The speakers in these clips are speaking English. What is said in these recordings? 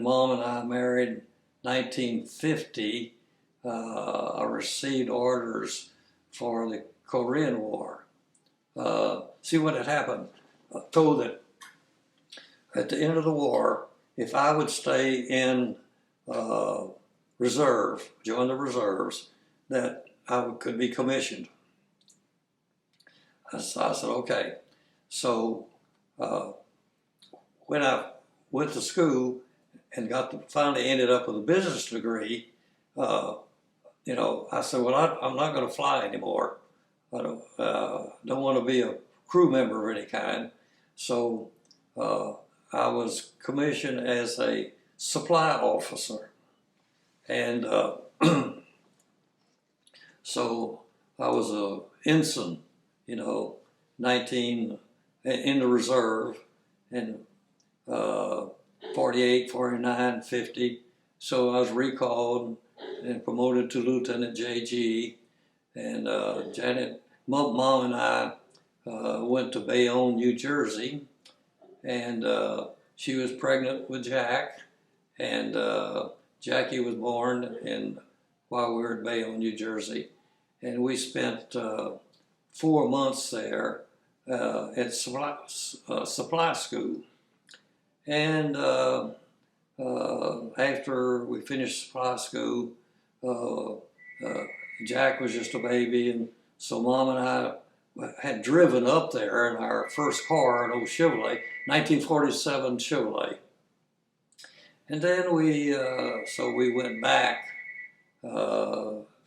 Mom and I married in 1950, I received orders for the Korean War. See what had happened. I told that at the end of the war, if I would stay in reserve, join the reserves, that I could be commissioned. I said, okay. So when I went to school and finally ended up with a business degree, I said, well, I'm not going to fly anymore. I don't want to be a crew member of any kind. So I was commissioned as a supply officer. And so I was a ensign, 19 in the reserve, and 48, 49, 50. So I was recalled and promoted to Lieutenant JG. And Mom and I went to Bayonne, New Jersey, and she was pregnant with Jack, and Jackie was born while we were at Bayonne, New Jersey. And we spent 4 months there at supply school. And after we finished supply school, Jack was just a baby, and so Mom and I had driven up there in our first car, an old Chevrolet, 1947 Chevrolet. And then we went back,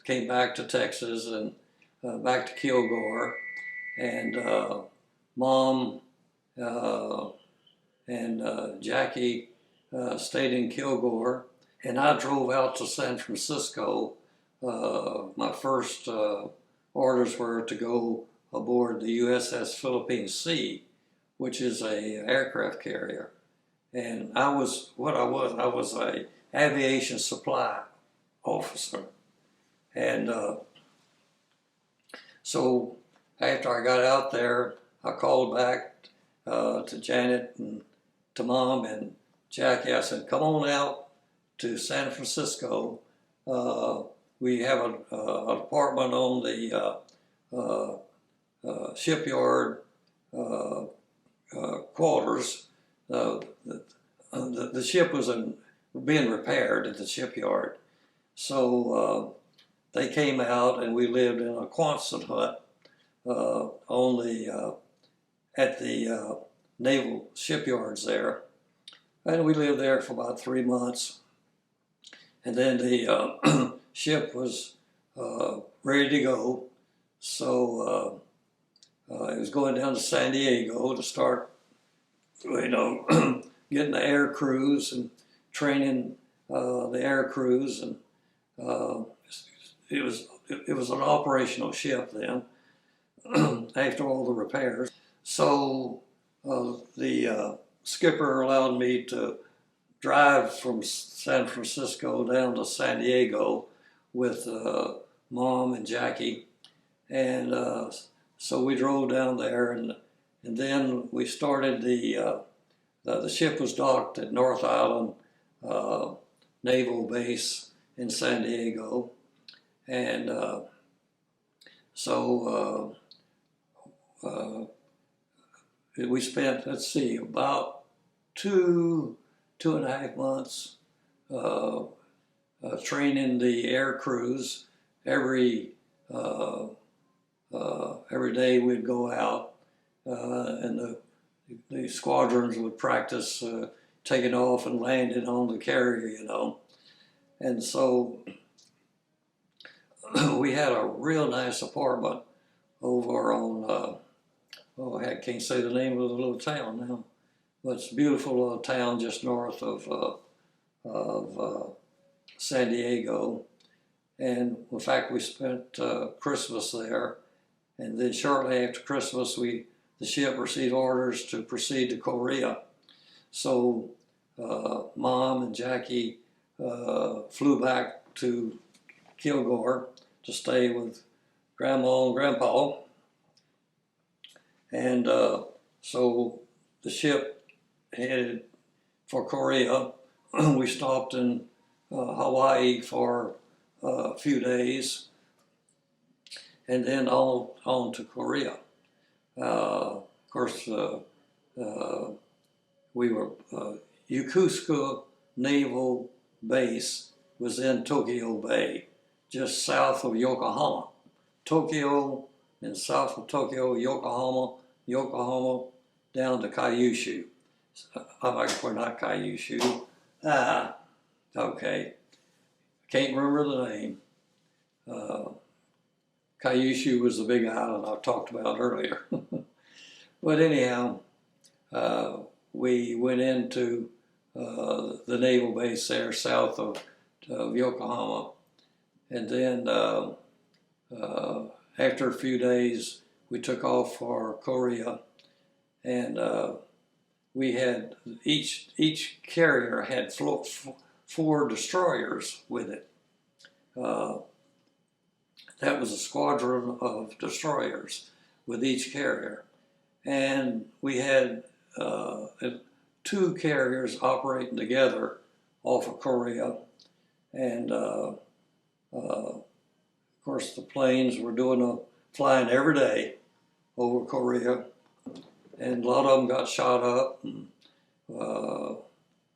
came back to Texas and back to Kilgore, and Mom and Jackie stayed in Kilgore, and I drove out to San Francisco. My first orders were to go aboard the USS Philippine Sea, which is a aircraft carrier. And I was a aviation supply officer. And so after I got out there, I called back to Janet and to Mom and Jackie. I said, come on out to San Francisco. We have an apartment on the shipyard quarters. The ship was being repaired at the shipyard. So they came out and we lived in a Quonset hut at the Naval shipyards there. And we lived there for about 3 months. And then the ship was ready to go. So it was going down to San Diego to start, getting the air crews and training the air crews. And it was an operational ship then after all the repairs. So the skipper allowed me to drive from San Francisco down to San Diego with Mom and Jackie, and so we drove down there, and then we started the ship was docked at North Island Naval Base in San Diego, and so we spent, about 2.5 months training the air crews. Every day we'd go out, and the squadrons would practice taking off and landing on the carrier, And so we had a real nice apartment over on, I can't say the name of the little town now, but it's a beautiful little town just north of San Diego. And in fact, we spent Christmas there. And then shortly after Christmas, the ship received orders to proceed to Korea. So Mom and Jackie flew back to Kilgore to stay with Grandma and Grandpa. And so the ship headed for Korea. we stopped in Hawaii for a few days, and then on to Korea. Of course, we were Yokosuka Naval Base was in Tokyo Bay, just south of Yokohama. Tokyo, and south of Tokyo, Yokohama, down to Kyushu. We're not Kyushu. Okay. Can't remember the name. Kyushu was the big island I talked about earlier. But anyhow, we went into the naval base there south of Yokohama. And then after a few days, we took off for Korea. And we had, each carrier had four destroyers with it. That was a squadron of destroyers with each carrier. And we had two carriers operating together off of Korea. And of course, the planes were flying every day over Korea. And a lot of them got shot up. And,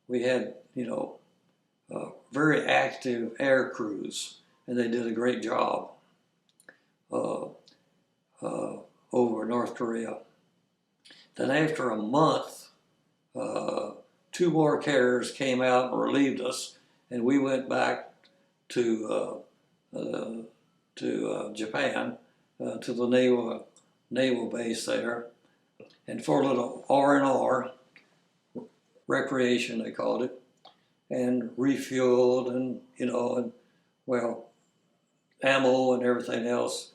we had, very active air crews, and they did a great job over North Korea. Then after a month, two more carriers came out and relieved us, and we went back to Japan, to the naval base there, and for a little R&R, recreation they called it, and refueled and ammo and everything else,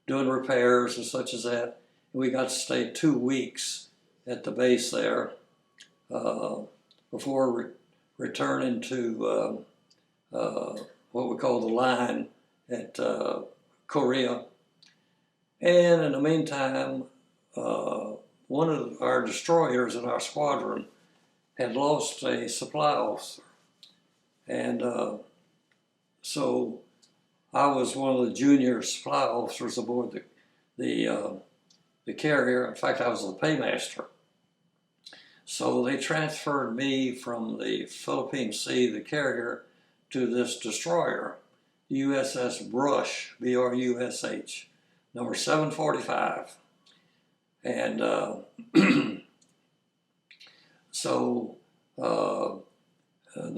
doing repairs and such as that. And we got to stay 2 weeks at the base there before returning to what we call the line at Korea. And in the meantime, one of our destroyers in our squadron had lost a supply officer. And so I was one of the junior supply officers aboard the carrier. In fact, I was the paymaster. So they transferred me from the Philippine Sea, the carrier, to this destroyer, USS Brush, B-R-U-S-H, number 745. And so the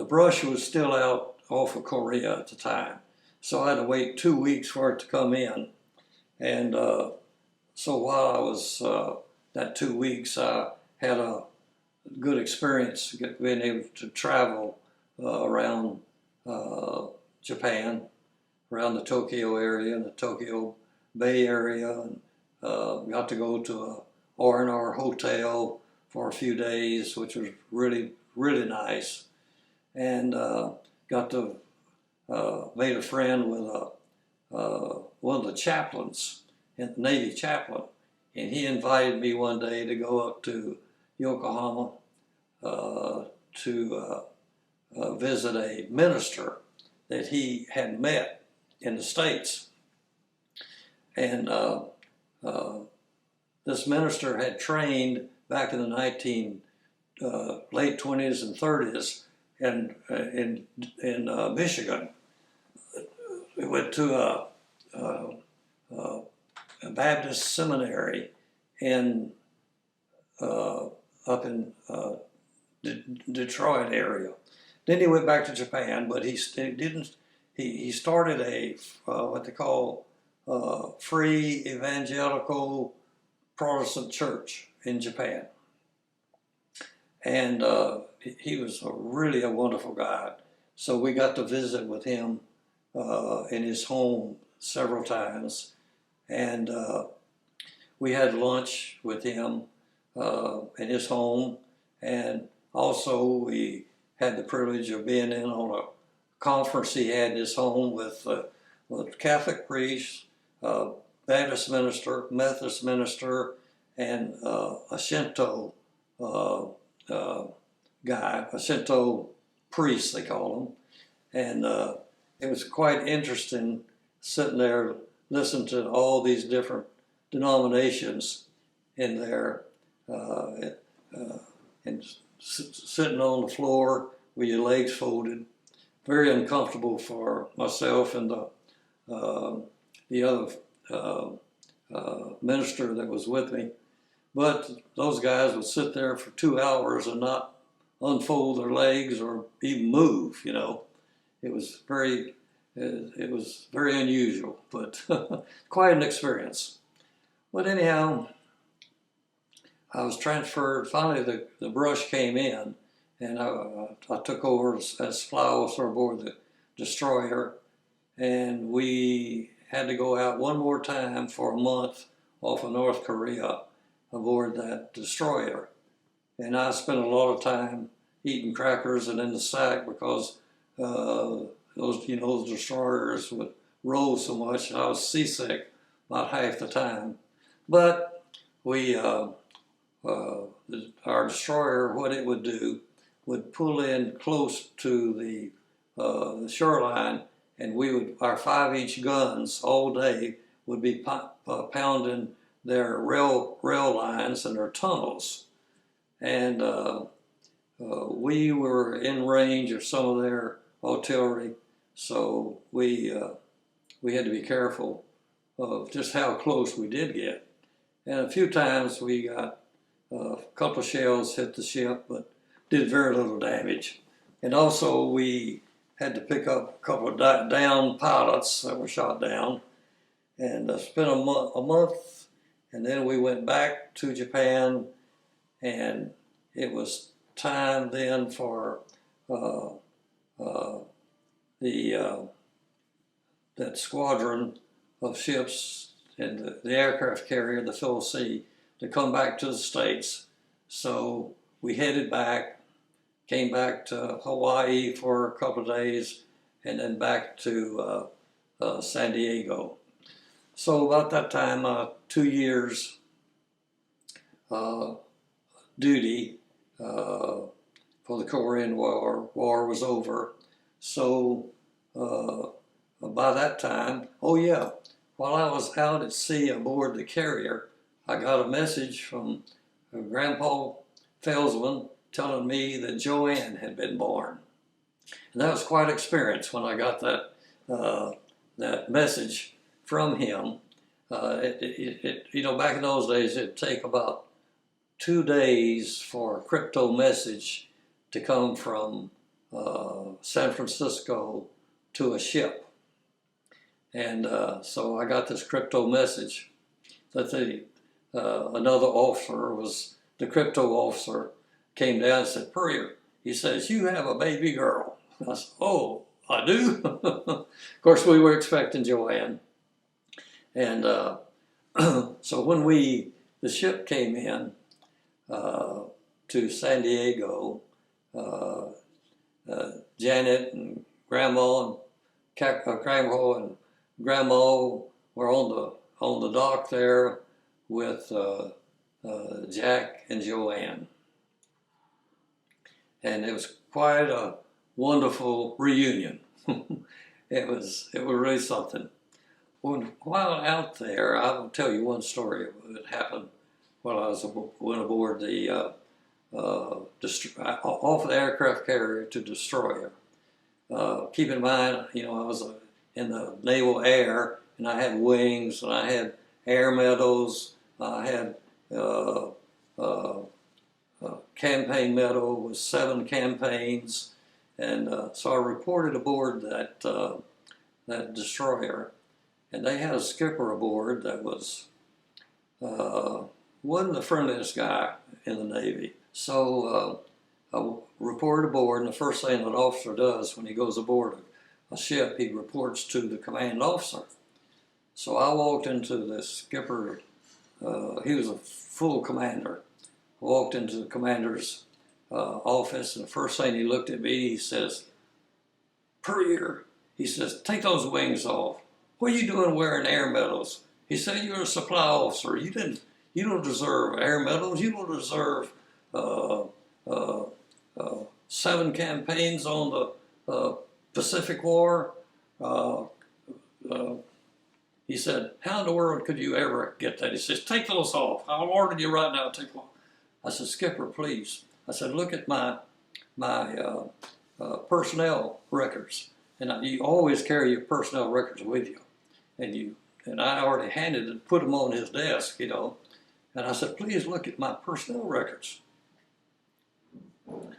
Brush was still out off of Korea at the time. So I had to wait 2 weeks for it to come in. And so while I was that 2 weeks, I had a good experience being able to travel around Japan, around the Tokyo area and the Tokyo Bay area, and got to go to a R&R hotel for a few days, which was really, really nice. And got to made a friend with one of the chaplains, the Navy chaplain, and he invited me one day to go up to Yokohama to visit a minister that he had met in the States. And this minister had trained back in the late 20s and 30s in Michigan. We went to a Baptist seminary up in Detroit area. Then he went back to Japan, but he didn't. He started a what they call free evangelical Protestant church in Japan, and he was really a wonderful guy. So we got to visit with him in his home several times, and we had lunch with him in his home, and also we had the privilege of being in on a conference he had in his home with Catholic priests, Baptist minister, Methodist minister, and a Shinto guy, a Shinto priests, they call them. And it was quite interesting sitting there listening to all these different denominations in there and sitting on the floor with your legs folded. Very uncomfortable for myself and the other minister that was with me. But those guys would sit there for 2 hours and not unfold their legs or even move, you know. It was very unusual, but quite an experience. But anyhow, I was transferred. Finally, the brush came in, and I took over as fly officer aboard the destroyer, and we had to go out one more time for a month off of North Korea aboard that destroyer. And I spent a lot of time eating crackers and in the sack because those destroyers would roll so much, and I was seasick about half the time. But our destroyer, what it would do, would pull in close to the shoreline, and our 5-inch guns all day would be pounding their rail lines and their tunnels. And we were in range of some of their artillery, so we had to be careful of just how close we did get. And a few times we got a couple of shells hit the ship, but did very little damage. And also we had to pick up a couple of downed pilots that were shot down, and spent a month, and then we went back to Japan, and it was time then for that squadron of ships and the aircraft carrier, the Phil C, to come back to the States. So we headed back, came back to Hawaii for a couple of days, and then back to San Diego. So about that time, 2 years duty for the Korean War. War was over. So by that time, oh yeah, while I was out at sea aboard the carrier, I got a message from Grandpa Felsman telling me that Joanne had been born. And that was quite an experience when I got that message from him. Back in those days, it'd take about 2 days for a crypto message to come from San Francisco to a ship. And so I got this crypto message that another officer the crypto officer came down and said, "Puryear," he says, "you have a baby girl." I said, "Oh, I do?" Of course, we were expecting Joanne. And so when the ship came in to San Diego, Janet and Grandma and Grandma were on the dock there with Jack and Joanne. And it was quite a wonderful reunion. It was really something. While out there, I will tell you one story that happened while I went aboard off the aircraft carrier to destroyer. Keep in mind, I was in the Naval Air, and I had wings, and I had air medals. I had campaign medal with 7 campaigns, and so I reported aboard that destroyer, and they had a skipper aboard that wasn't the friendliest guy in the Navy. So I reported aboard, and the first thing an officer does when he goes aboard a ship, he reports to the commanding officer. So I walked into the skipper, he was a full commander. I walked into the commander's office, and the first thing he looked at me, he says, "Puryear," he says, "take those wings off. What are you doing wearing air medals?" He said, "You're a supply officer. You don't deserve air medals. You don't deserve 7 campaigns on the Pacific War. He said, how in the world could you ever get that? He says, take those off. I'll order you right now, take them off. I said, Skipper, please. I said, look at my personnel records. And you always carry your personnel records with you. And I already handed and put them on his desk, you know. And I said, please look at my personnel records.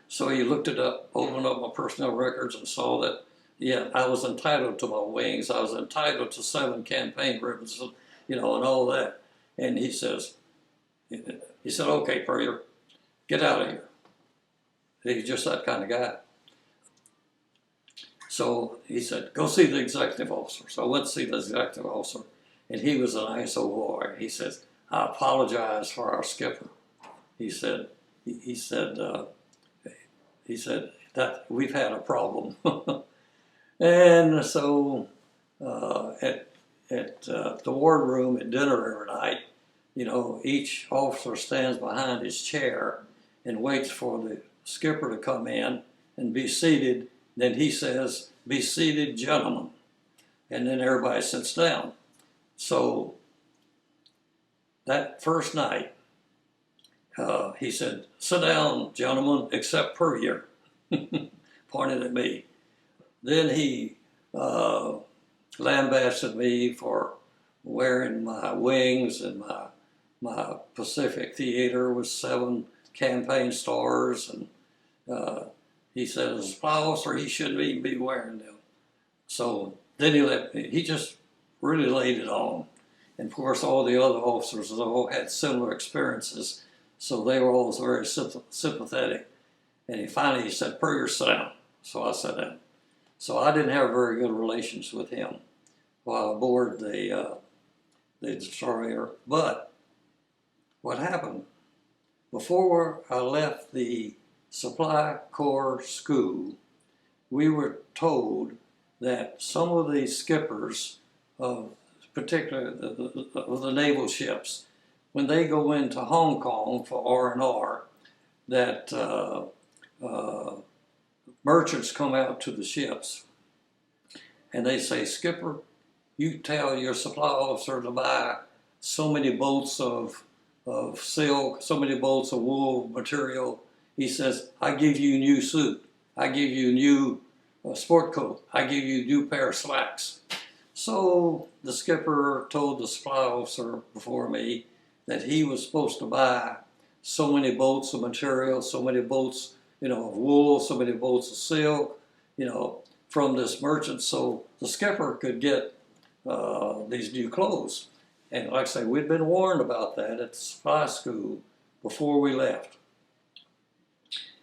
So he looked it up, opened up my personnel records and saw that, yeah, I was entitled to my wings. I was entitled to 7 campaign ribbons, you know, and all that. And he said, okay, Puryear, get out of here. He's just that kind of guy. So he said, go see the executive officer. So I went to see the executive officer, and he was a nice old boy. He says, I apologize for our skipper. He said that we've had a problem. And so at the wardroom at dinner every night, you know, each officer stands behind his chair and waits for the skipper to come in and be seated. Then he says, be seated, gentlemen. And then everybody sits down. So that first night, he said, sit down, gentlemen, except Puryear, pointed at me. Then he lambasted me for wearing my wings and my Pacific Theater with 7 campaign stars. And he said, as a supply officer, he shouldn't even be wearing them. So then he just really laid it on. And of course, all the other officers all had similar experiences, so they were all very sympathetic. And he finally said, Puryear, sit down. So I sat down. So I didn't have very good relations with him while aboard the destroyer. But what happened, before I left the Supply Corps School, we were told that some of the skippers of particularly of the naval ships, when they go into Hong Kong for R&R, that merchants come out to the ships and they say, Skipper, you tell your supply officer to buy so many bolts of silk, so many bolts of wool material. He says, I give you a new suit. I give you a new sport coat. I give you a new pair of slacks. So the skipper told the supply officer before me that he was supposed to buy so many bolts of material, so many bolts, you know, of wool, so many bolts of silk, you know, from this merchant, so the skipper could get these new clothes. And like I say, we'd been warned about that at the supply school before we left.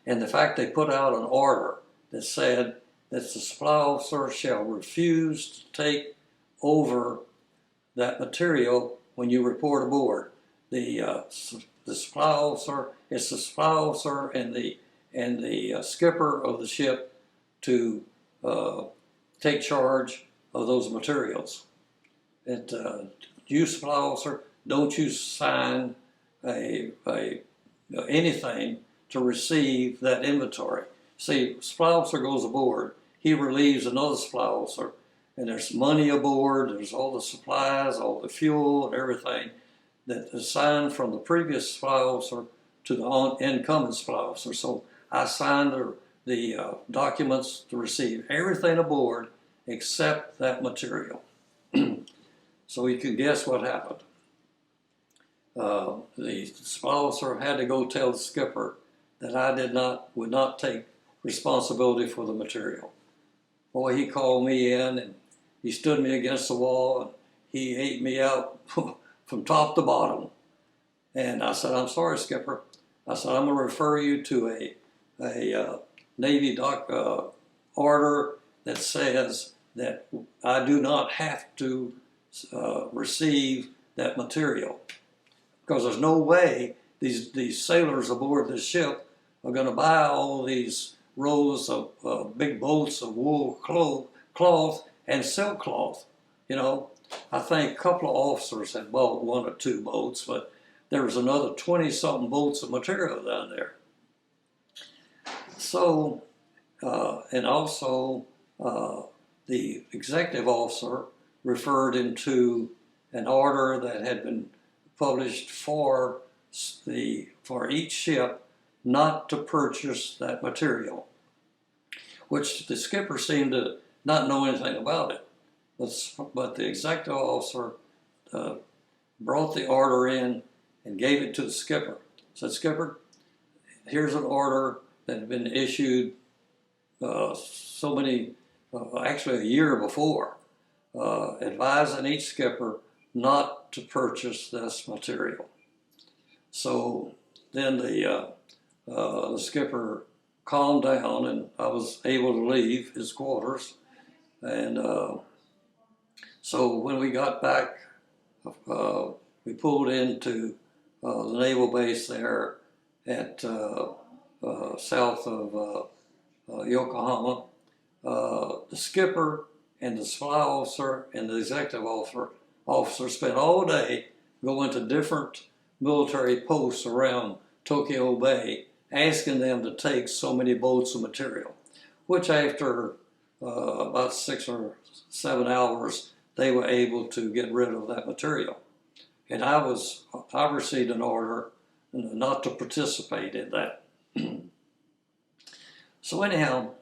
And the fact they put out an order that said that the supply officer shall refuse to take over that material when you report aboard. The supply officer, it's the supply officer and the skipper of the ship to take charge of those materials. You supply officer, don't you sign anything to receive that inventory. See, supply officer goes aboard, he relieves another supply officer, and there's money aboard, there's all the supplies, all the fuel and everything that is signed from the previous supply officer to the incoming supply officer. So I signed the documents to receive everything aboard except that material. So you can guess what happened. The supply officer had to go tell the skipper that I would not take responsibility for the material. Boy, he called me in and he stood me against the wall and he ate me out from top to bottom. And I said, I'm sorry, skipper. I said, I'm going to refer you to a Navy order that says that I do not have to receive that material. Because there's no way these sailors aboard this ship are going to buy all these rolls of big bolts of wool cloth and silk cloth. You know, I think a couple of officers had bought 1 or 2 boats, but there was another 20-something bolts of material down there. So, and also the executive officer referred him to an order that had been published for each ship not to purchase that material, which the skipper seemed to not know anything about it. But the executive officer brought the order in and gave it to the skipper. Said, "Skipper, here's an order that had been issued actually a year before, advising each skipper not to purchase this material." So then the skipper calmed down, and I was able to leave his quarters. And so when we got back, we pulled into the naval base there at south of Yokohama. The skipper and the supply officer and the executive officer spent all day going to different military posts around Tokyo Bay, asking them to take so many boats of material, which after about 6 or 7 hours, they were able to get rid of that material. And I received an order not to participate in that. So anyhow,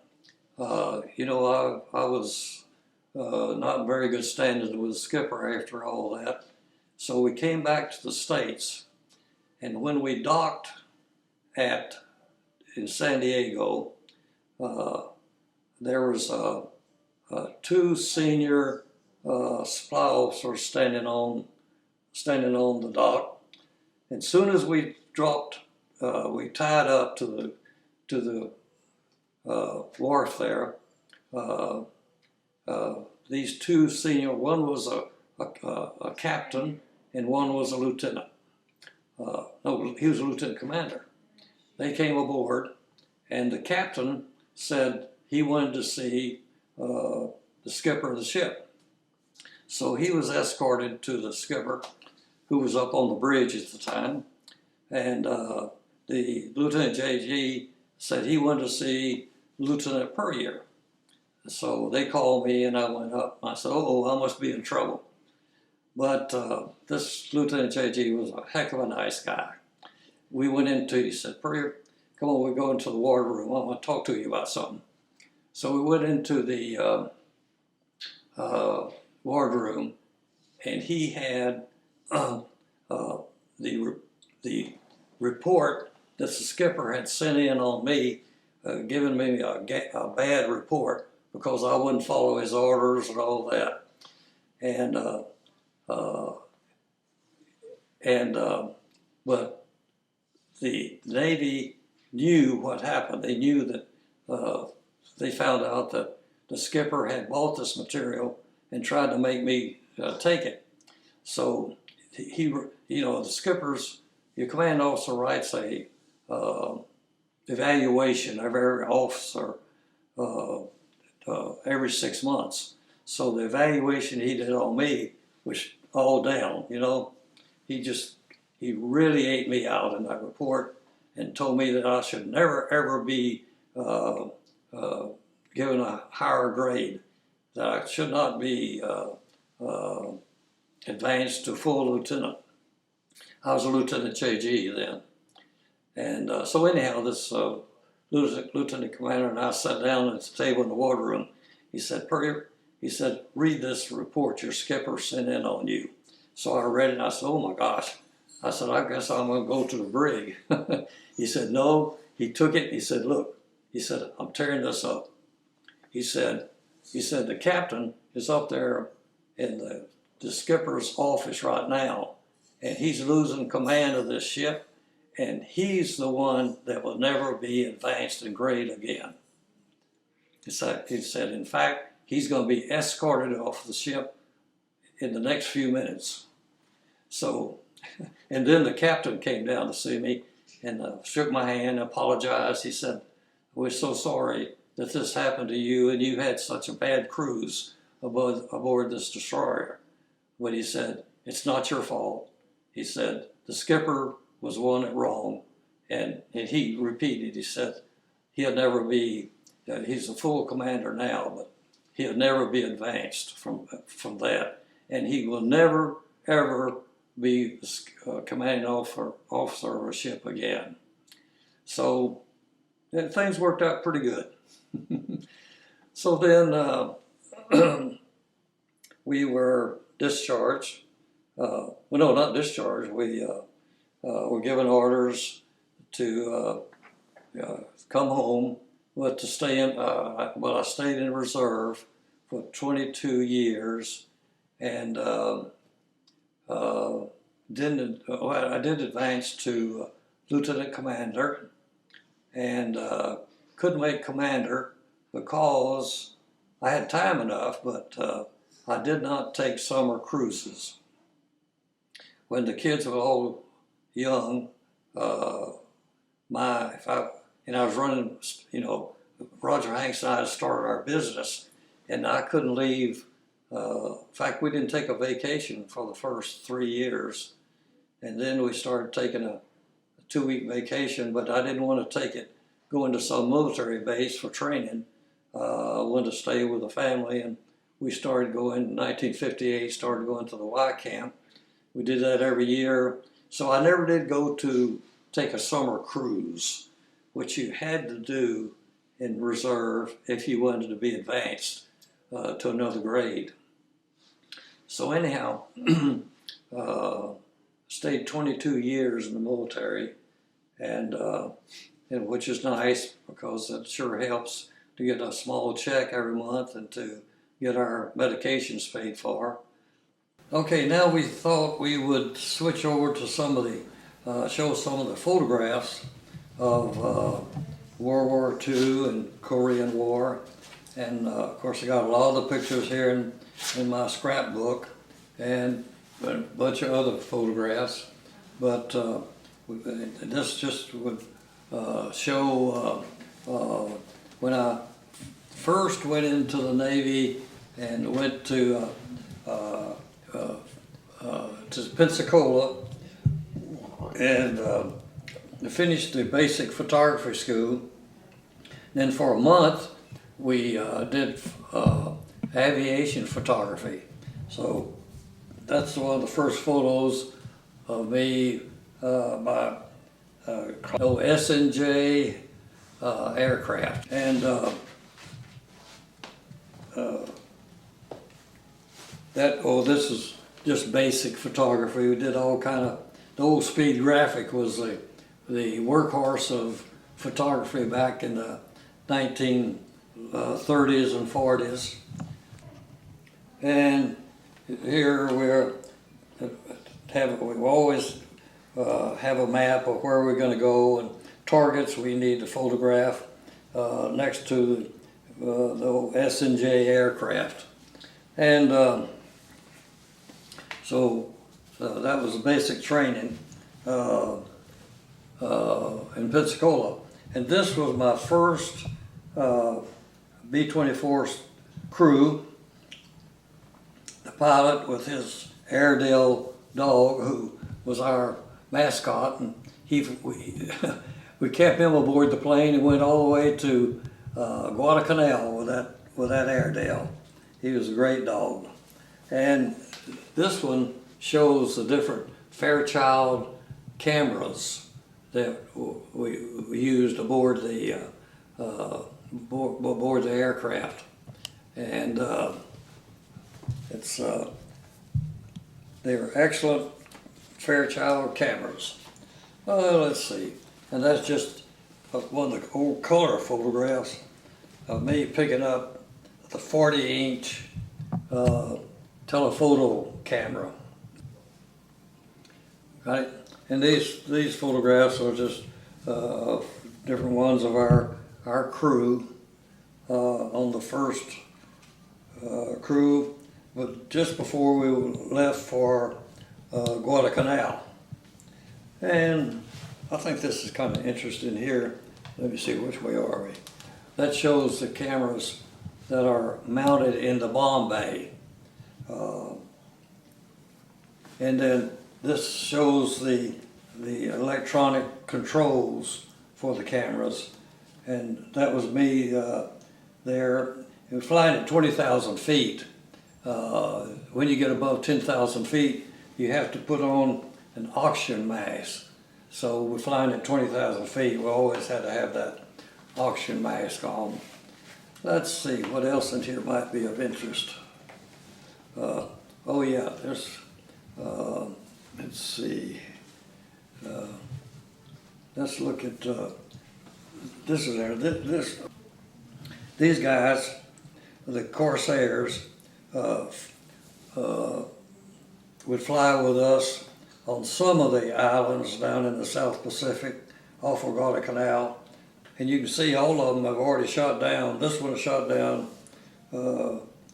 I was not in very good standing with the skipper after all that. So we came back to the States, and when we docked in San Diego, there was two senior supply officers standing on the dock. And soon as we dropped, we tied up to the wharf there. These two senior, one was a captain and one was a lieutenant. No, he was a lieutenant commander. They came aboard, and the captain said he wanted to see the skipper of the ship. So he was escorted to the skipper, who was up on the bridge at the time, and the Lieutenant JG said he wanted to see Lieutenant Puryear. So they called me, and I went up. I said, "Oh, I must be in trouble." But this Lieutenant JG was a heck of a nice guy. He said, "Puryear, come on, we're going to the wardroom. I want to talk to you about something." So we went into the wardroom, and he had the report that the skipper had sent in on me, giving me a bad report because I wouldn't follow his orders and all that. But the Navy knew what happened. They knew that they found out that the skipper had bought this material and tried to make me take it. So the skipper's, your command officer writes a evaluation of every officer every 6 months. So the evaluation he did on me was all down. He really ate me out in that report and told me that I should never ever be given a higher grade, that I should not be advanced to full lieutenant. I was a Lieutenant JG then. And so anyhow, this lieutenant commander and I sat down at the table in the wardroom. He said, "Puryear," he said, "read this report your skipper sent in on you." So I read it, and I said, "Oh my gosh." I said, "I guess I'm going to go to the brig." He said, "No." He took it. He said, "Look," he said, "I'm tearing this up." He said, "The captain is up there in the skipper's office right now, and he's losing command of this ship, and he's the one that will never be advanced in grade again." He said, "In fact, he's going to be escorted off the ship in the next few minutes." So, and then the captain came down to see me and shook my hand, apologized. He said, "We're so sorry that this happened to you, and you had such a bad cruise aboard this destroyer." But he said, "It's not your fault." He said, "The skipper was one at wrong." And he repeated, he said, he'll never be, he's a full commander now, but he'll never be advanced from that. And he will never, ever be commanding officer of a ship again. So things worked out pretty good. So then we were discharged. Well, no, not discharged. We were given orders to come home, but to stay in. Well, I stayed in reserve for 22 years, and I did advance to lieutenant commander, and couldn't make commander because I had time enough, but I did not take summer cruises. When the kids were all young, I was running, Roger Hanks and I started our business, and I couldn't leave. In fact, we didn't take a vacation for the first 3 years, and then we started taking a 2-week vacation, but I didn't want to take it, go into some military base for training. I wanted to stay with the family, and we started going in 1958, started going to the Y camp. We did that every year. So I never did go to take a summer cruise, which you had to do in reserve if you wanted to be advanced to another grade. So anyhow, stayed 22 years in the military, and which is nice because it sure helps to get a small check every month and to get our medications paid for. Okay, now we thought we would switch over to some of the, show some of the photographs of World War II and Korean War. And of course I got a lot of the pictures here in my scrapbook and a bunch of other photographs. But this just would show when I first went into the Navy and went to Pensacola and finished the basic photography school. Then for a month we did aviation photography. So that's one of the first photos of me by S&J aircraft. And this is just basic photography. We did all kind of, the old speed graphic was the workhorse of photography back in the 1930s and 40s. And here we always have a map of where we're going to go and targets we need to photograph next to the S&J aircraft. And so that was basic training in Pensacola. And this was my first B-24 crew. The pilot with his Airedale dog, who was our mascot, and we kept him aboard the plane and went all the way to Guadalcanal with that Airedale. He was a great dog. And this one shows the different Fairchild cameras that we used aboard the aircraft, and they were excellent Fairchild cameras. Let's see, and that's just one of the old color photographs of me picking up the 40-inch telephoto camera. Right, and these photographs are just different ones of our crew on the first crew, but just before we left for Guadalcanal. And I think this is kind of interesting here. Let me see, which way are we? That shows the cameras that are mounted in the bomb bay. And then this shows the electronic controls for the cameras. and that was me there. It was flying at 20,000 feet. When you get above 10,000 feet, you have to put on an oxygen mask. So we're flying at 20,000 feet, we always had to have that oxygen mask on. Let's see, what else in here might be of interest? Oh yeah, there's, let's see. Let's look at, this is there, these guys, the Corsairs, would fly with us on some of the islands down in the South Pacific off of Guadalcanal. And you can see all of them have already shot down. This one shot down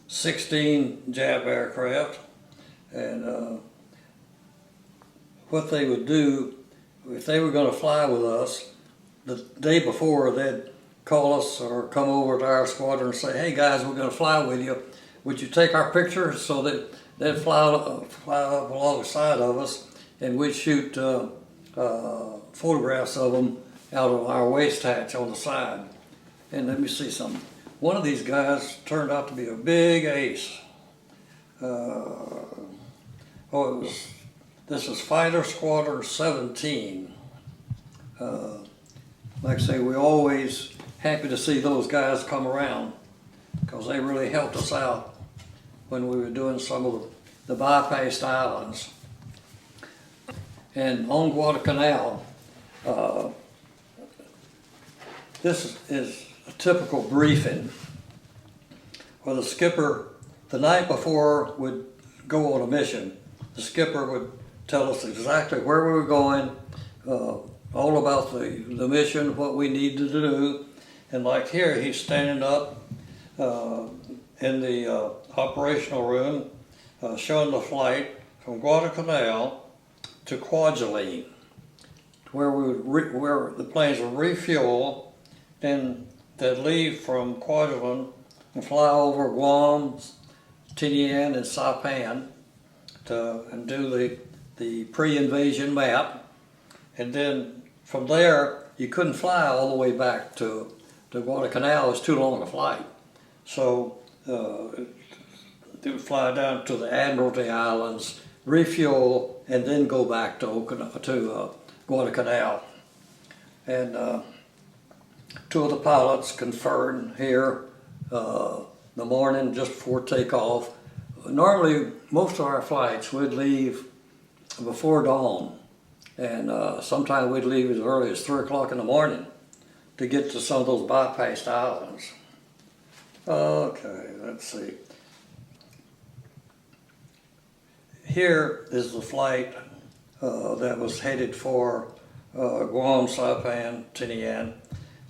16 Jap aircraft. And what they would do, if they were going to fly with us, the day before they'd call us or come over to our squadron and say, hey guys, we're going to fly with you. Would you take our picture? So that they'd fly up alongside of us, and we'd shoot photographs of them out of our waist hatch on the side. And let me see something. One of these guys turned out to be a big ace. This is Fighter Squadron 17. Like I say, we're always happy to see those guys come around because they really helped us out when we were doing some of the bypassed islands. And on Guadalcanal, this is a typical briefing where the skipper, the night before, would go on a mission. The skipper would tell us exactly where we were going, all about the mission, what we needed to do. And like here, he's standing up in the operational room, showing the flight from Guadalcanal to Kwajalein, where the planes would refuel, then they'd leave from Kwajalein and fly over Guam, Tinian, and Saipan and do the pre-invasion map. And then from there, you couldn't fly all the way back to Guadalcanal. It was too long a flight. So they would fly down to the Admiralty Islands, refuel, and then go back to Guadalcanal. And two of the pilots conferred here the morning just before takeoff. Normally, most of our flights would leave before dawn, and sometimes we'd leave as early as 3 o'clock in the morning to get to some of those bypassed islands. Okay, let's see. Here is the flight that was headed for Guam, Saipan, Tinian.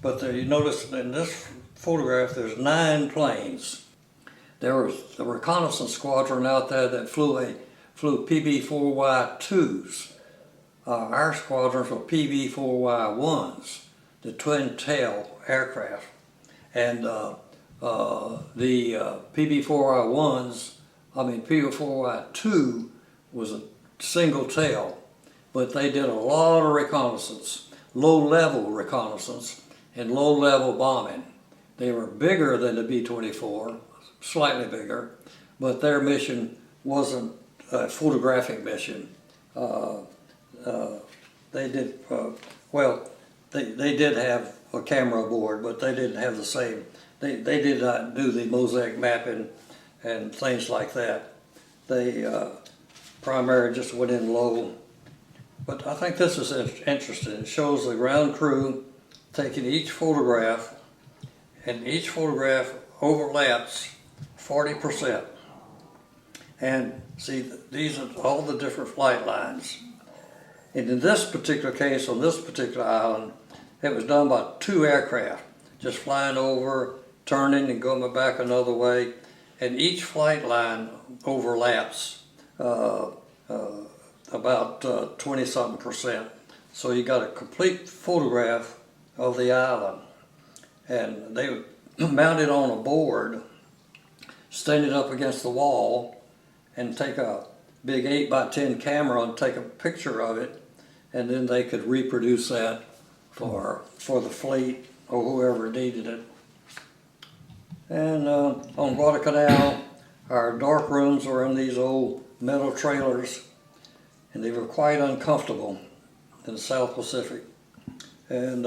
But you notice in this photograph there's 9 planes. There was a reconnaissance squadron out there that flew PB-4Y2s. Our squadrons were PB-4Y1s, the twin-tail aircraft. And the PB-4Y2 was a single tail, but they did a lot of reconnaissance, low-level reconnaissance, and low-level bombing. They were bigger than the B-24, slightly bigger, but their mission wasn't a photographic mission. They did, they did have a camera aboard, but they didn't have the same, they did not do the mosaic mapping and things like that. They primarily just went in low. But I think this is interesting. It shows the ground crew taking each photograph, and each photograph overlaps 40%. And see, these are all the different flight lines. And in this particular case, on this particular island, it was done by 2 aircraft, just flying over, turning and going back another way. And each flight line overlaps about 20-something%. So you got a complete photograph of the island. And they would mount it on a board, stand it up against the wall, and take a big 8x10 camera and take a picture of it, and then they could reproduce that for the fleet or whoever needed it. And on Guadalcanal, our dark rooms were in these old metal trailers, and they were quite uncomfortable in the South Pacific. And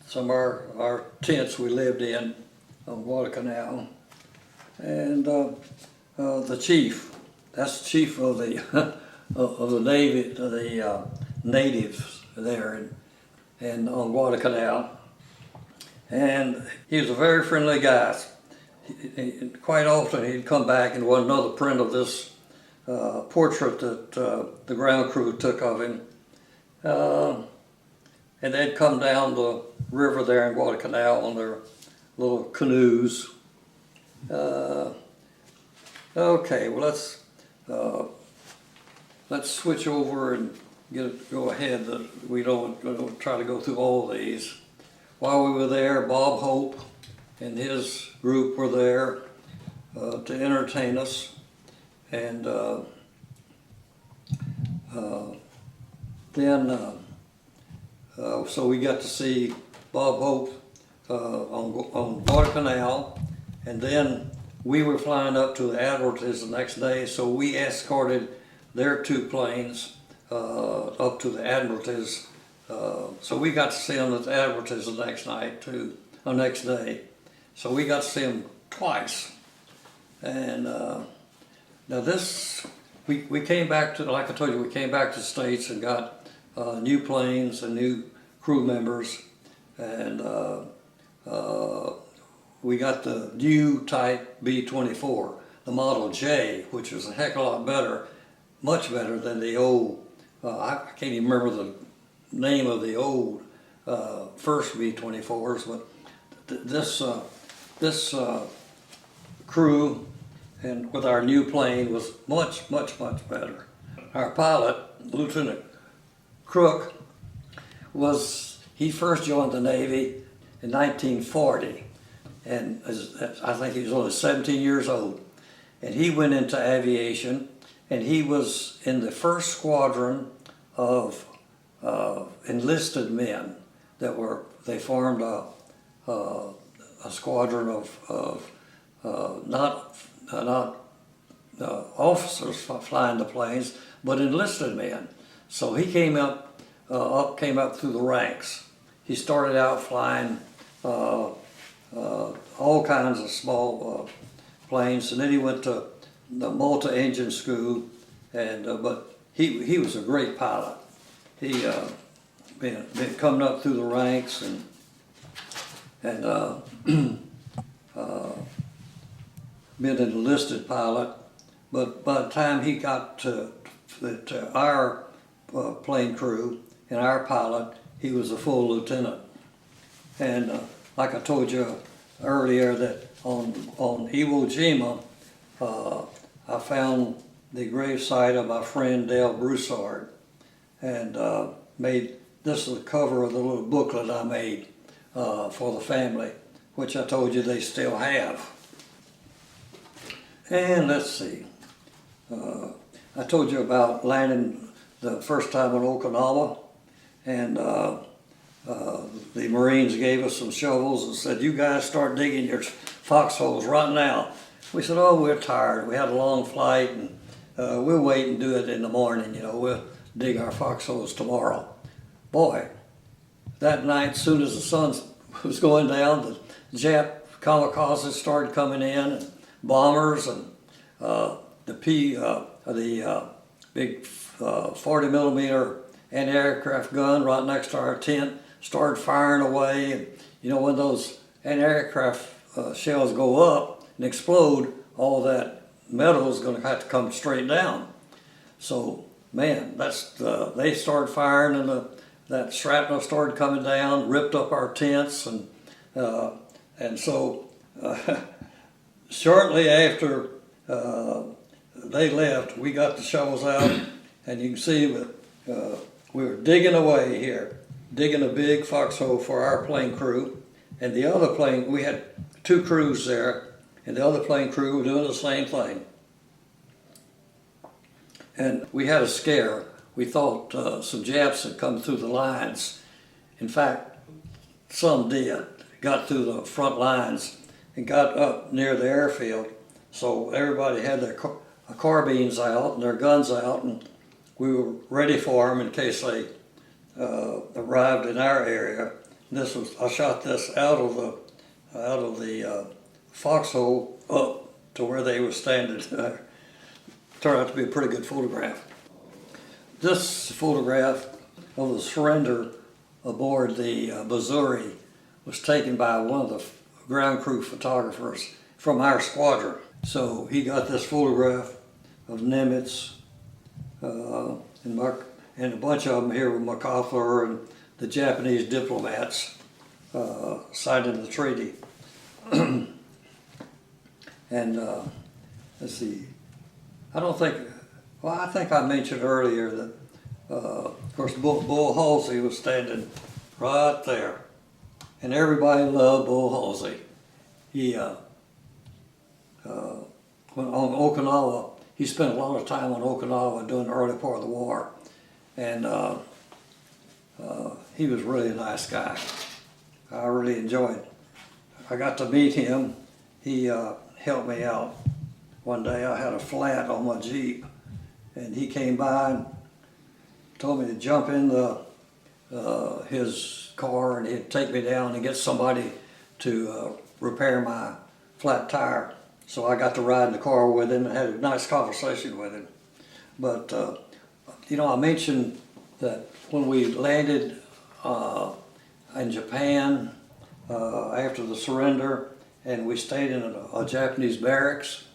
some of our tents we lived in on Guadalcanal. And the chief, that's the chief of the of the Navy, the natives there and on Guadalcanal. And he was a very friendly guy. Quite often he'd come back and want another print of this portrait that the ground crew took of him. And they'd come down the river there in Guadalcanal on their little canoes. Okay, well let's switch over and go ahead. We don't try to go through all these. While we were there, Bob Hope and his group were there to entertain us, and then so we got to see Bob Hope on Guadalcanal, and then we were flying up to the Admiralties the next day, so we escorted their two planes up to the Admiralties. So we got to see them at the Admiralties the next night too, the next day. So we got to see them twice. And now this, we came back to, like I told you, we came back to the States and got new planes and new crew members. And we got the new type B-24, the Model J, which was a heck of a lot better, much better than the old, I can't even remember the name of the old first B-24s, but this crew and with our new plane was much better. Our pilot, Lieutenant Crook, he first joined the Navy in 1940, and I think he was only 17 years old, and he went into aviation, and he was in the first squadron of enlisted men they formed a squadron of not officers flying the planes, but enlisted men. So he came up through the ranks. He started out flying all kinds of small planes, and then he went to the multi-engine school, and but he was a great pilot. He been coming up through the ranks and been an enlisted pilot, but by the time he got to our plane crew and our pilot, he was a full lieutenant. And like I told you earlier, that on Iwo Jima, I found the gravesite of my friend Dale Broussard, and this is the cover of the little booklet I made for the family, which I told you they still have. And let's see, I told you about landing the first time in Okinawa, and the Marines gave us some shovels and said, "You guys start digging your foxholes right now." We said, "Oh, we're tired. We had a long flight, and we'll wait and do it in the morning. We'll dig our foxholes tomorrow." Boy, that night, as soon as the sun was going down, the Jap kamikazes started coming in, and bombers, and the big 40 millimeter anti-aircraft gun right next to our tent started firing away. And when those anti-aircraft shells go up and explode, all that metal is going to have to come straight down. So, man, they started firing, and that shrapnel started coming down, ripped up our tents, and so shortly after they left, we got the shovels out, and you can see that we were digging away here, digging a big foxhole for our plane crew, and the other plane, we had two crews there, and the other plane crew were doing the same thing. And we had a scare. We thought some Japs had come through the lines. In fact, some did, got through the front lines and got up near the airfield. So everybody had their carbines out and their guns out, and we were ready for them in case they arrived in our area. I shot this out of the foxhole up to where they were standing. Turned out to be a pretty good photograph. This photograph of the surrender aboard the Missouri was taken by one of the ground crew photographers from our squadron. So he got this photograph of Nimitz and a bunch of them here with MacArthur and the Japanese diplomats signing the treaty. And let's see, I think I mentioned earlier that, of course, Bull Halsey was standing right there. And everybody loved Bull Halsey. He, when on Okinawa, he spent a lot of time on Okinawa during the early part of the war. And he was really a nice guy. I really enjoyed. I got to meet him. He helped me out. One day I had a flat on my Jeep, and he came by and told me to jump in his car, and he'd take me down and get somebody to repair my flat tire. So I got to ride in the car with him and had a nice conversation with him. But you know, I mentioned that when we landed in Japan after the surrender, and we stayed in a Japanese barracks.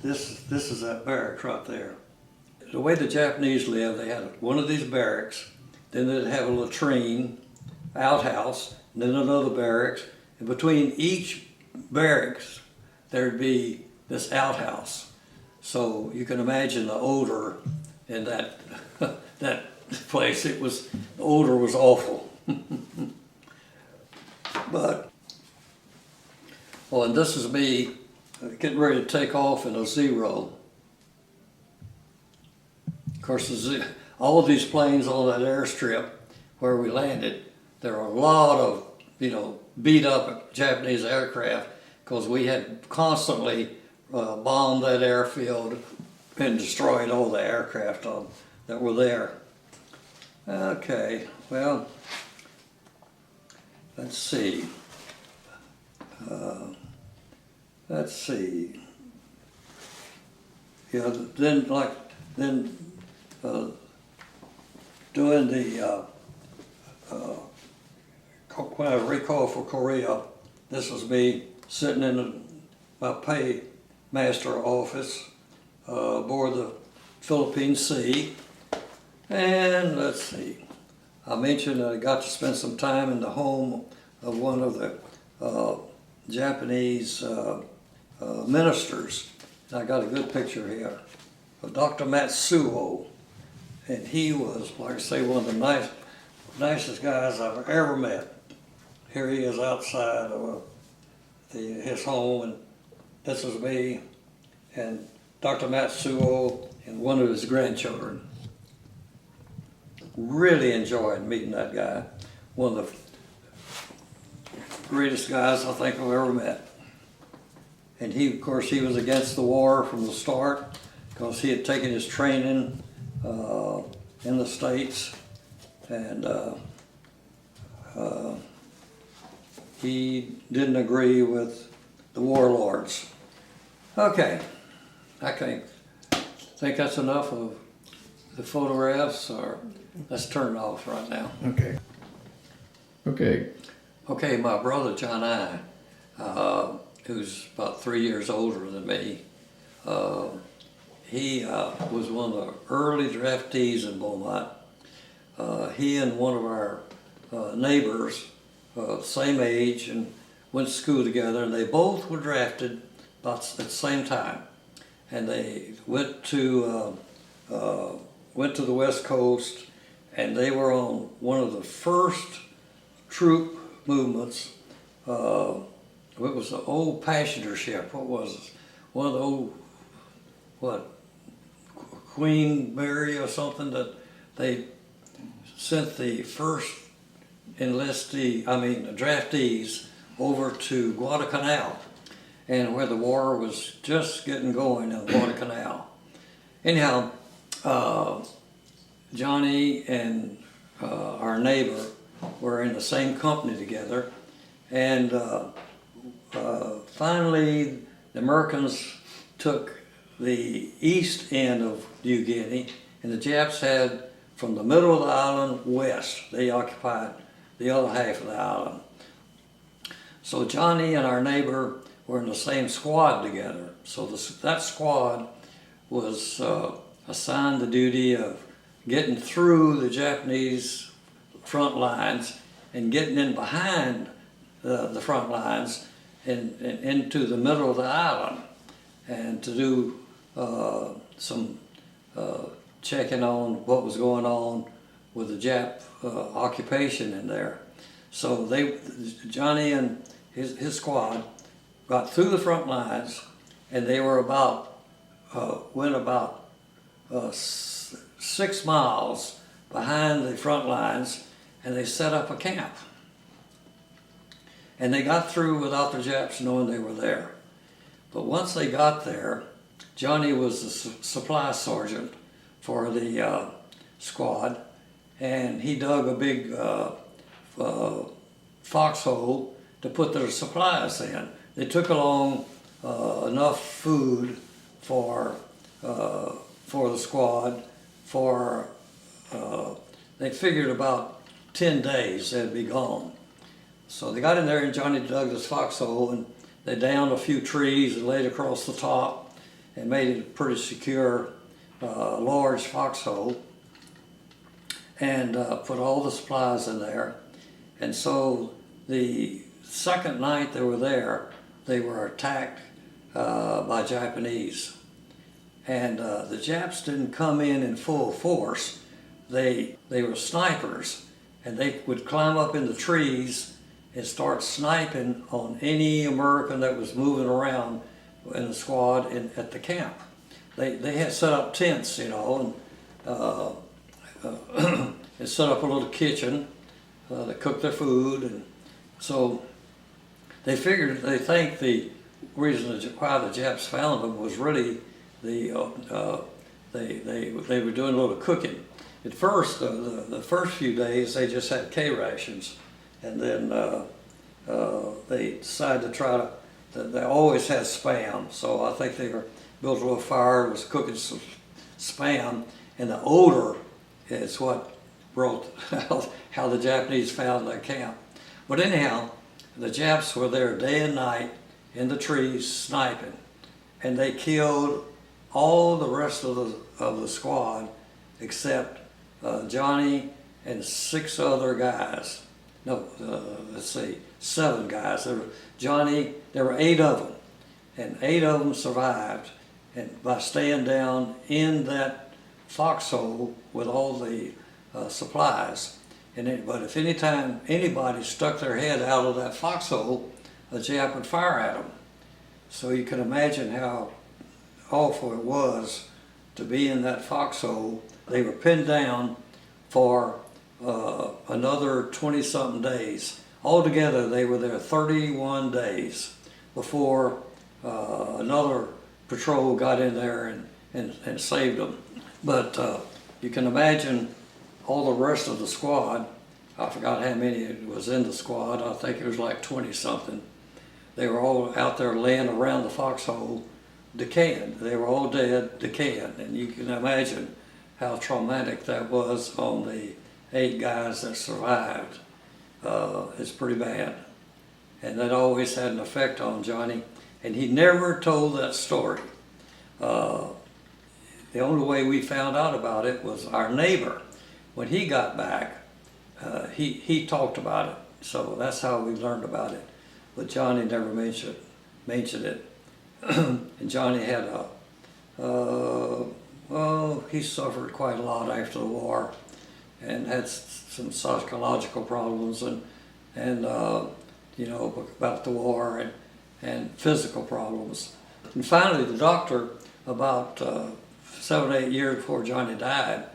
This is that barracks right there. The way the Japanese lived, they had one of these barracks, then they'd have a latrine, outhouse, and then another barracks. And between each barracks, there'd be this outhouse. So you can imagine the odor in that that place. The odor was awful. But, well, and this is me getting ready to take off in a Zero. Of course, all of these planes on that airstrip where we landed, there are a lot of, beat up Japanese aircraft because we had constantly bombed that airfield and destroyed all the aircraft that were there. Okay, well, let's see. Yeah, doing the when I recall for Korea, this was me sitting in my paymaster office aboard the Philippine Sea, and let's see. I mentioned that I got to spend some time in the home of one of the Japanese ministers. And I got a good picture here of Dr. Matsuo, and he was, like I say, one of the nicest guys I've ever met. Here he is outside of his home, and this is me and Dr. Matsuo and one of his grandchildren. Really enjoyed meeting that guy. One of the greatest guys I think I've ever met. And he, of course, he was against the war from the start because he had taken his training in the States, and he didn't agree with the warlords. Okay, I think that's enough of the photographs, or let's turn it off right now. Okay. Okay, my brother John I, who's about 3 years older than me, he was one of the early draftees in Beaumont. He and one of our neighbors, same age, and went to school together, and they both were drafted about at the same time. And they went to the West Coast, and they were on one of the first troop movements. It was an old passenger ship. What was it? One of the old, Queen Mary or something, that they sent the first draftees over to Guadalcanal, and where the war was just getting going in Guadalcanal. Anyhow, Johnny and our neighbor were in the same company together, and finally the Americans took the east end of New Guinea, and the Japs had from the middle of the island west. They occupied the other half of the island. So Johnny and our neighbor were in the same squad together. So that squad was assigned the duty of getting through the Japanese front lines and getting in behind the front lines and into the middle of the island, and to do some checking on what was going on with the Jap occupation in there. So Johnny and his squad got through the front lines, and they were went about 6 miles behind the front lines, and they set up a camp. And they got through without the Japs knowing they were there. But once they got there, Johnny was the supply sergeant for the squad, and he dug a big foxhole to put their supplies in. They took along enough food for the squad they figured about 10 days they'd be gone. So they got in there, and Johnny dug this foxhole, and they downed a few trees and laid across the top and made it a pretty secure, large foxhole, and put all the supplies in there. And so the second night they were there, they were attacked by Japanese. And the Japs didn't come in full force. They were snipers, and they would climb up in the trees and start sniping on any American that was moving around in the squad at the camp. They had set up tents, and and set up a little kitchen to cook their food, and so they think the reason why the Japs found them was really they were doing a little cooking. At first, the first few days, they just had K rations, and then they decided to try to. They always had Spam, so I think they built a little fire, was cooking some Spam, and the odor is what brought how the Japanese found their camp. But anyhow, the Japs were there day and night in the trees sniping, and they killed all the rest of the squad except Johnny and 6 other guys. No, let's see, 7 guys. There were 8 of them, and 8 of them survived, and by staying down in that foxhole with all the supplies. But if anytime anybody stuck their head out of that foxhole, a Jap would fire at them. So you can imagine how awful it was to be in that foxhole. They were pinned down for another 20-something days. Altogether, they were there 31 days before another patrol got in there and saved them. But you can imagine all the rest of the squad. I forgot how many was in the squad. I think it was like 20-something. They were all out there laying around the foxhole, decaying. They were all dead, decaying. And you can imagine how traumatic that was on the 8 guys that survived. It's pretty bad. And that always had an effect on Johnny. And he never told that story. The only way we found out about it was our neighbor. When he got back, he talked about it. So that's how we learned about it. But Johnny never mentioned it. And Johnny had he suffered quite a lot after the war, and had some psychological problems and about the war and physical problems. And finally, the doctor, about 7 or 8 years before Johnny died,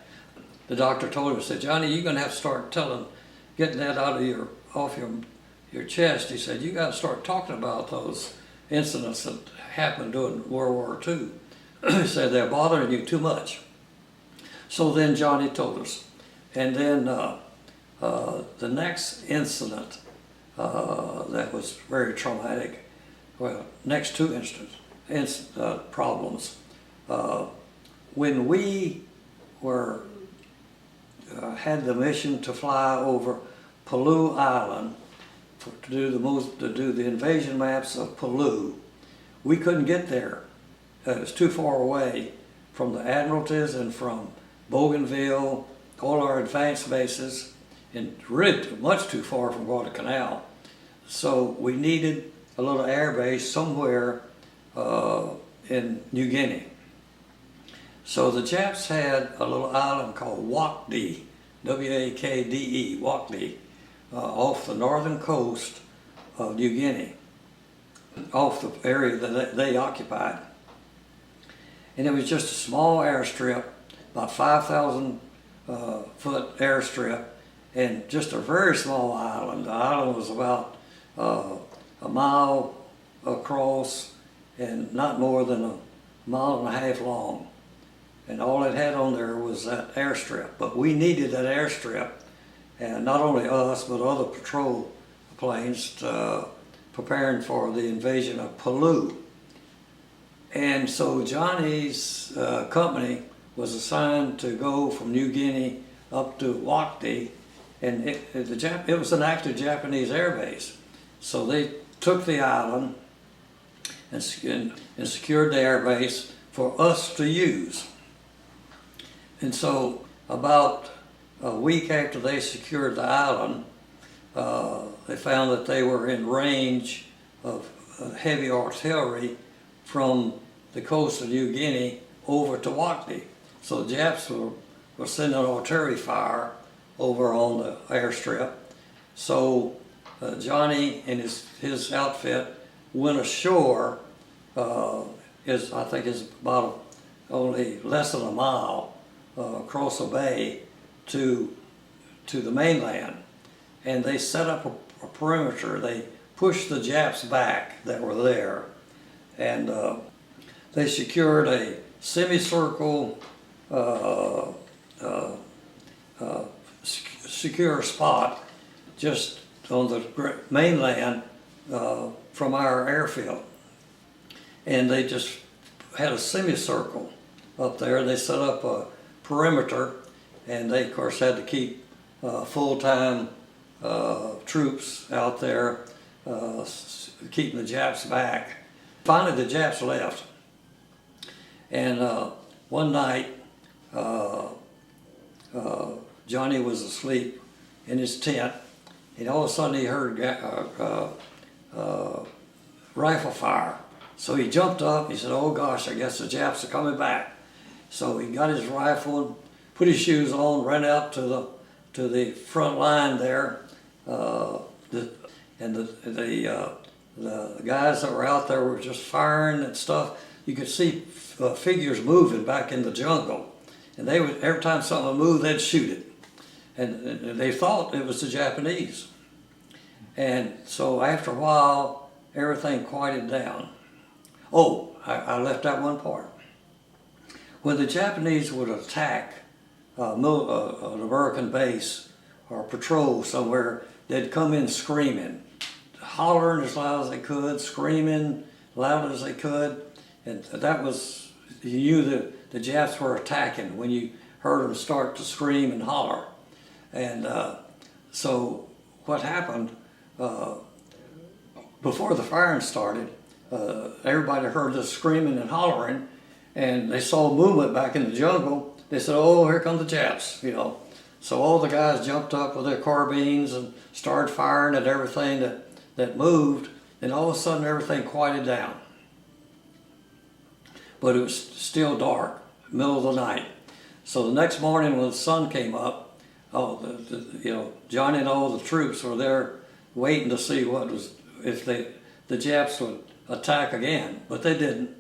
the doctor told him, said, "Johnny, you're going to have to start telling getting that out of off your chest. He said, you got to start talking about those incidents that happened during World War II. He said, they're bothering you too much. So then Johnny told us. And then the next incident that was very traumatic, well, next two problems. When we had the mission to fly over Palau Island to do the invasion maps of Palau, we couldn't get there. It was too far away from the Admiralties and from Bougainville, all our advanced bases, and really much too far from Guadalcanal. So we needed a little air base somewhere in New Guinea. So the Japs had a little island called Wakdi, W-A-K-D-E, Wakdi, off the northern coast of New Guinea, off the area that they occupied. And it was just a small airstrip, about 5,000 foot airstrip, and just a very small island. The island was about a mile across and not more than a mile and a half long. And all it had on there was that airstrip. But we needed that airstrip, and not only us, but other patrol planes preparing for the invasion of Palau. And so Johnny's company was assigned to go from New Guinea up to Wakdi, and it was an active Japanese air base. So they took the island and secured the air base for us to use. And so about a week after they secured the island, they found that they were in range of heavy artillery from the coast of New Guinea over to Wakdi. So the Japs were sending artillery fire over on the airstrip. So Johnny and his outfit went ashore, I think is about only less than a mile across a bay to the mainland. And they set up a perimeter. They pushed the Japs back that were there, and they secured a semicircle secure spot just on the mainland from our airfield. And they just had a semicircle up there. They set up a perimeter, and they of course had to keep full-time troops out there keeping the Japs back. Finally the Japs left, and one night Johnny was asleep in his tent, and all of a sudden he heard rifle fire. So he jumped up. He said, "Oh gosh, I guess the Japs are coming back." So he got his rifle and put his shoes on, ran out to the front line there, the guys that were out there were just firing and stuff. You could see figures moving back in the jungle, and they would, every time something moved, they'd shoot it, and they thought it was the Japanese. And so after a while, everything quieted down. Oh, I left out one part. When the Japanese would attack an American base or patrol somewhere, they'd come in screaming, hollering as loud as they could, screaming loud as they could, and that was, you knew that the Japs were attacking when you heard them start to scream and holler. And so what happened, before the firing started, everybody heard this screaming and hollering, and they saw movement back in the jungle. They said, "Oh, here come the Japs," you know. So all the guys jumped up with their carbines and started firing at everything that moved, and all of a sudden everything quieted down. But it was still dark, middle of the night. So the next morning when the sun came up, Johnny and all the troops were there waiting to see if the Japs would attack again, but they didn't.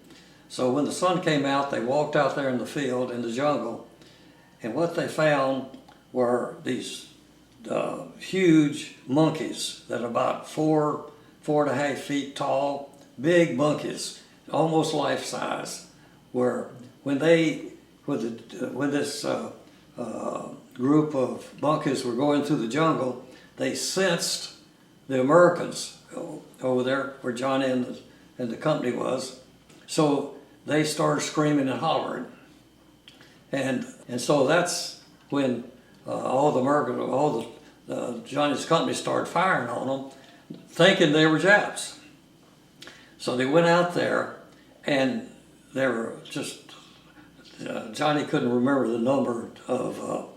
So when the sun came out, they walked out there in the field, in the jungle, and what they found were these huge monkeys that are about 4.5 feet tall, big monkeys, almost life size. Where when this group of monkeys were going through the jungle, they sensed the Americans over there where Johnny and the company was. So they started screaming and hollering. And so that's when Johnny's company started firing on them, thinking they were Japs. So they went out there, and they were just, Johnny couldn't remember the number of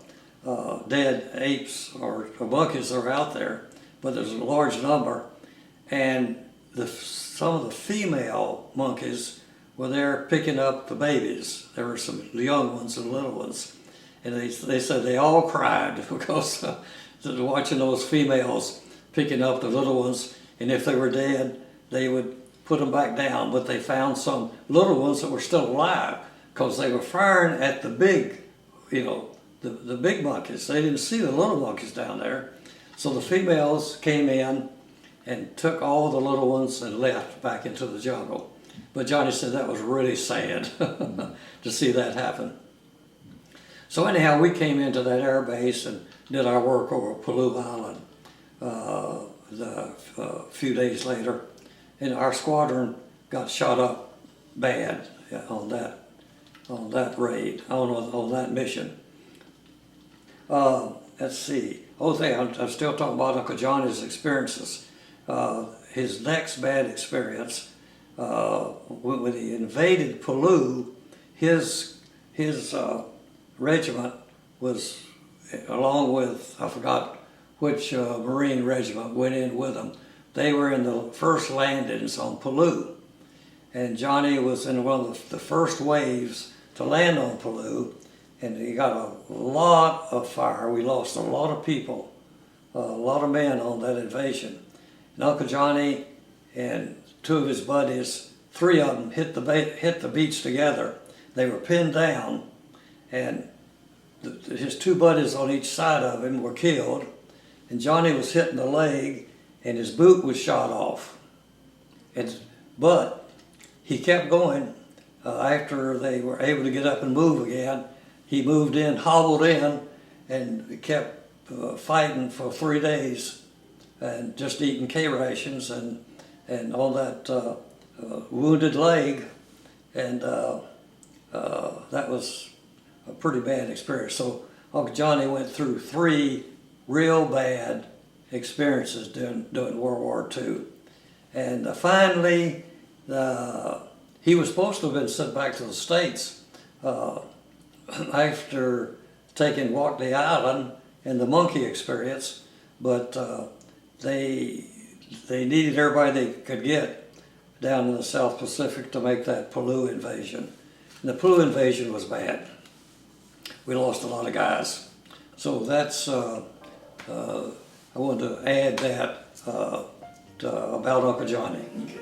dead apes or monkeys that were out there, but there's a large number. And some of the female monkeys were there picking up the babies. There were some young ones and little ones. And they said they all cried because watching those females picking up the little ones, and if they were dead, they would put them back down. But they found some little ones that were still alive because they were firing at the big, the big monkeys. They didn't see the little monkeys down there. So the females came in and took all the little ones and left back into the jungle. But Johnny said that was really sad to see that happen. So anyhow, we came into that air base and did our work over Pulu Island a few days later. And our squadron got shot up bad on that raid, on that mission. Let's see. I'm still talking about Uncle Johnny's experiences. His next bad experience, when he invaded Pulu, his regiment was, along with, I forgot which Marine regiment went in with them. They were in the first landings on Pulu. And Johnny was in one of the first waves to land on Pulu, and he got a lot of fire. We lost a lot of people, a lot of men on that invasion. And Uncle Johnny and two of his buddies, three of them hit the beach together. They were pinned down, and his two buddies on each side of him were killed, and Johnny was hit in the leg, and his boot was shot off. But he kept going. After they were able to get up and move again, he moved in, hobbled in, and kept fighting for 3 days, and just eating K rations and on that wounded leg, and that was a pretty bad experience. So Uncle Johnny went through 3 real bad experiences during World War II. And finally, he was supposed to have been sent back to the States after taking Walkley Island and the monkey experience, but they needed everybody they could get down in the South Pacific to make that Pulu invasion. And the Pulu invasion was bad. We lost a lot of guys. So that's, I wanted to add that about Uncle Johnny. Okay.